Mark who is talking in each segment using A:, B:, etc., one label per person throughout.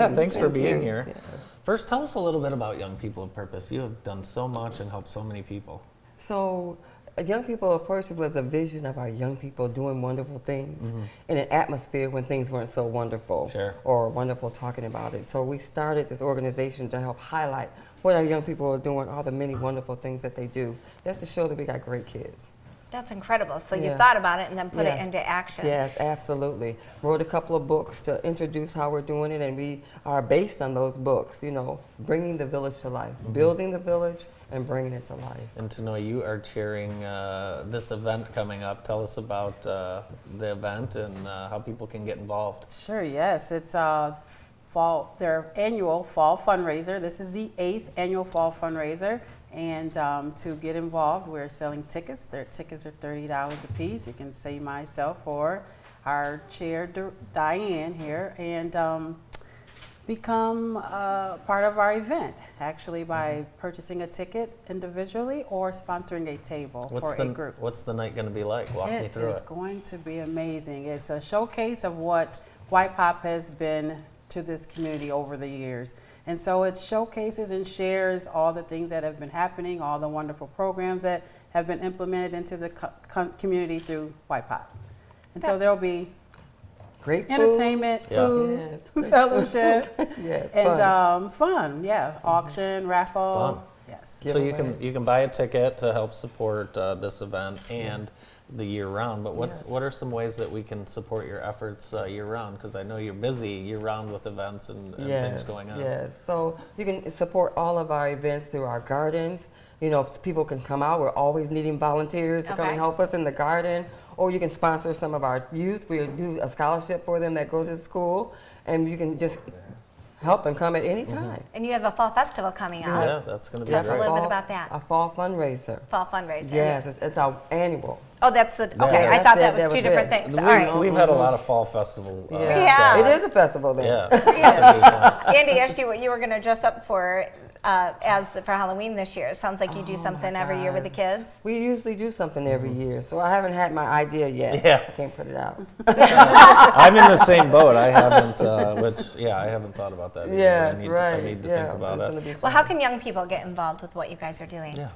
A: Yeah, thanks for
B: Thank
A: being
B: you.
A: here.
B: Yes.
A: First, tell us a little bit about Young People of Purpose. You have done so much and helped so many people.
B: So, Young People of Purpose was a vision of our young people doing wonderful things in an atmosphere when things weren't so wonderful
A: Sure.
B: or wonderful talking about it. So we started this organization to help highlight what our young people are doing, all the many wonderful things that they do, just to show that we got great kids.
C: That's incredible. So you
B: Yeah.
C: thought about it and then put it
B: Yeah.
C: into action.
B: Yes, absolutely. Wrote a couple of books to introduce how we're doing it, and we are based on those books, you know, bringing the village to life, building the village and bringing it to life.
A: And Tanoi, you are chairing this event coming up. Tell us about the event and how people can get involved.
D: Sure, yes. It's their annual fall fundraiser. This is the 8th annual fall fundraiser. And to get involved, we're selling tickets. Their tickets are $30 a piece. You can see myself or our chair, Diane, here, and become part of our event, actually, by purchasing a ticket individually or sponsoring a table for a group.
A: What's the night going to be like? Walk me through it.
D: It's going to be amazing. It's a showcase of what White Pop has been to this community over the years. And so it showcases and shares all the things that have been happening, all the wonderful programs that have been implemented into the community through White Pop. And so there'll be
B: Great food.
D: entertainment, food, fellowship,
B: Yes,
D: and fun. Yeah, auction, raffle.
A: Fun.
D: Yes.
A: So you can buy a ticket to help support this event and the year round. But what are some ways that we can support your efforts year round? Because I know you're busy year round with events and things going on.
B: Yes, so you can support all of our events through our gardens. You know, people can come out. We're always needing volunteers to come and help us in the garden. Or you can sponsor some of our youth. We do a scholarship for them that go to school, and you can just help and come at any time.
C: And you have a fall festival coming up.
A: Yeah, that's going to be
C: Tell us a
A: great.
C: little bit about that.
B: A fall fundraiser.
C: Fall fundraiser.
B: Yes, it's our annual.
C: Oh, that's the, okay, I
B: That's
C: thought
B: it,
C: that was
B: that
C: two
B: was
C: different
B: it.
C: things. All right.
A: We've had a lot of fall festival.
C: Yeah.
B: It is a festival then.
A: Yeah.
C: Andy asked you what you were going to dress up for for Halloween this year. It sounds like you do something every year with the kids.
B: We usually do something every year, so I haven't had my idea yet.
A: Yeah.
B: I can't put it out.
A: I'm in the same boat. I haven't, I haven't thought about that either.
B: Yeah,
A: I need to think about it.
C: Well, how can young people get involved with what you guys are doing?
A: Yeah.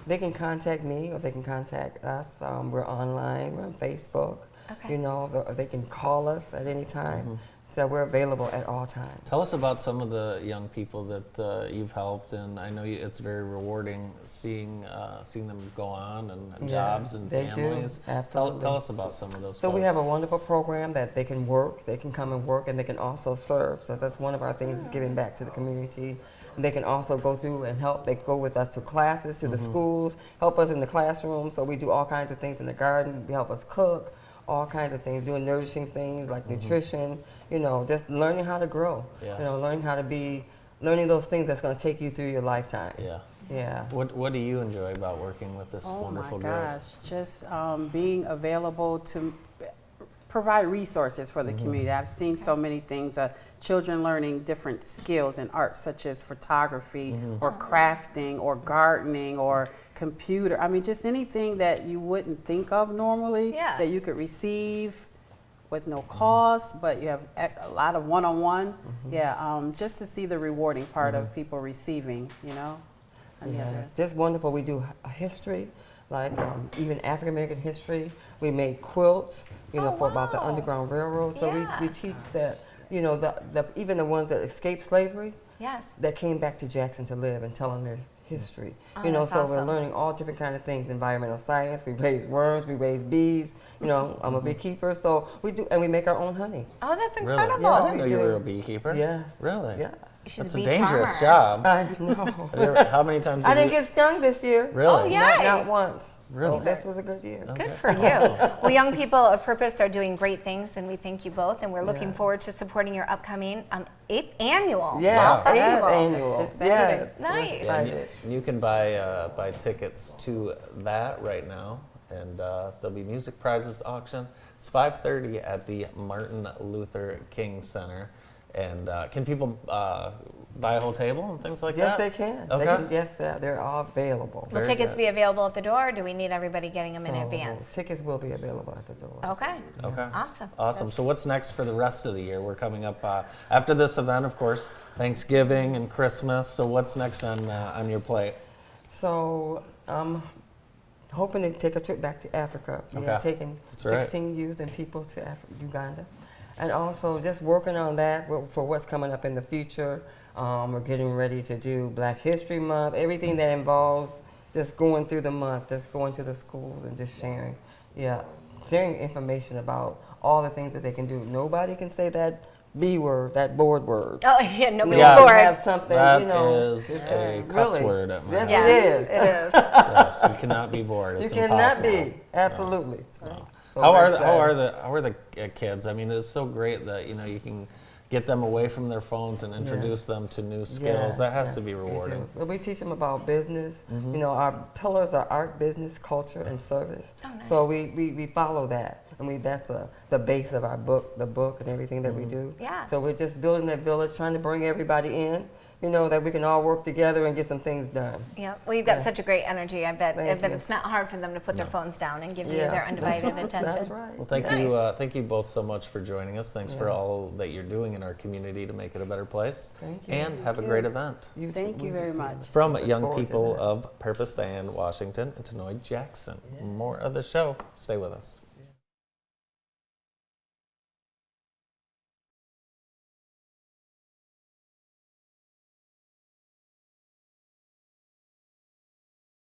B: They can contact me or they can contact us. We're online, we're on Facebook.
C: Okay.
B: You know, or they can call us at any time. So we're available at all times.
A: Tell us about some of the young people that you've helped, and I know it's very rewarding seeing them go on and jobs and
B: they
A: families.
B: do. Absolutely.
A: Tell us about some of those.
B: So
A: folks.
B: we have a wonderful program that they can work, they can come and work, and they can also serve. So that's one of our things is giving back to the community. And they can also go through and help. They go with us to classes, to the schools, help us in the classroom. So we do all kinds of things in the garden. They help us cook, all kinds of things, doing nourishing things like nutrition, you know, just learning how to grow.
A: Yeah.
B: You know, learning those things that's going to take you through your lifetime.
A: Yeah.
B: Yeah.
A: What do you enjoy about working with this wonderful group?
D: Oh my gosh, just being available to provide resources for the community. I've seen so many things, children learning different skills in art such as photography or crafting or gardening or computer. I mean, just anything that you wouldn't think of normally that you could receive with no cost, but you have a lot of one-on-one. Just to see the rewarding part of people receiving, you know.
B: Yeah, it's just wonderful. We do history, like even African American history. We made quilts, you know, for about the Underground Railroad. So we teach that, you know, even the ones that escaped slavery, that came back to Jackson to live and telling their history. You know, so we're learning all different kind of things, environmental science. We raise worms, we raise bees. You know, I'm a beekeeper, so we do, and we make our own honey.
C: Oh, that's
A: Really?
C: incredible.
B: Yeah,
A: I didn't know you were a beekeeper.
B: Yes.
A: Really?
B: Yes.
C: She's
A: That's
C: a
A: a
C: bee
A: dangerous
C: charmer.
A: job.
B: I know.
A: How many times
B: I
A: did
B: didn't
A: you...
B: get stung this year.
A: Really?
C: Oh, yeah.
B: Not once.
A: Really?
B: So this was a good year.
C: Good for you. Well, Young People of Purpose are doing great things, and we thank you both, and we're looking forward to supporting your upcoming 8th annual
B: Yeah,
C: Fall
B: 8th
C: Festival.
B: annual.
D: It's Saturday.
B: Yes.
C: Nice.
B: We're
A: Yeah,
B: excited.
A: you can buy tickets to that right now, and there'll be music prizes auction. It's 5:30 at the Martin Luther King Center, and can people buy a whole table and things like
B: Yes,
A: that?
B: they can.
A: Okay.
B: They can. Yes, they're all available.
C: Will
A: Very
C: tickets
A: good.
C: be available at the door, or do we need everybody getting them in
B: So,
C: advance?
B: Tickets will be available at the door.
C: Okay.
A: Okay.
C: Awesome.
A: Awesome. So what's next for the rest of the year? We're coming up after this event, of course, Thanksgiving and Christmas. So what's next on your plate?
B: So I'm hoping to take a trip back to Africa. We
A: Okay.
B: are taking
A: That's right.
B: 16 youth and people to Uganda. And also just working on that for what's coming up in the future. We're getting ready to do Black History Month, everything that involves just going through the month, just going to the schools and just sharing information about all the things that they can do. Nobody can say that B word, that board word.
C: Oh, yeah, nobody's
A: Yes.
C: bored.
B: Have something,
A: That
B: you know.
A: is a cuss
B: really.
A: word at my
B: Yes,
A: house.
C: Yes,
B: it is.
C: it is.
A: Yes, you cannot be bored.
B: You
A: It's
B: cannot
A: impossible.
B: be. Absolutely.
A: No.
B: So
A: How
B: we're
A: are
B: excited.
A: the kids? I mean, it's so great that you can get them away from their phones and introduce them to new skills.
B: Yes,
A: That has
B: yes,
A: to be
B: we do.
A: rewarding.
B: Well, we teach them about business. You know, our pillars are art, business, culture, and service.
C: Oh, nice.
B: So we follow that. I mean, that's the base of our book, the book and everything that we do.
C: Yeah.
B: So we're just building that village, trying to bring everybody in, that we can all work together and get some things done.
C: Yeah, well, you've got
B: Yeah.
C: such a great energy. I bet
B: Thank you.
C: it's not hard for them to put their phones down and give you
B: Yes,
C: their undivided
B: that's-
C: attention.
B: That's right.
A: Well, thank
C: Nice.
A: you both so much for joining us. Thanks for
B: Yeah.
A: all that you're doing in our community to make it a better place.
B: Thank you.
A: And have a great event.
B: You too.
D: Thank you
B: We
D: very
B: do.
D: much.
A: From
B: Look
A: young
B: forward to
A: people
B: that.
A: of Purpose, Diane, Washington, and Tanoi Jackson. More of the show. Stay with us.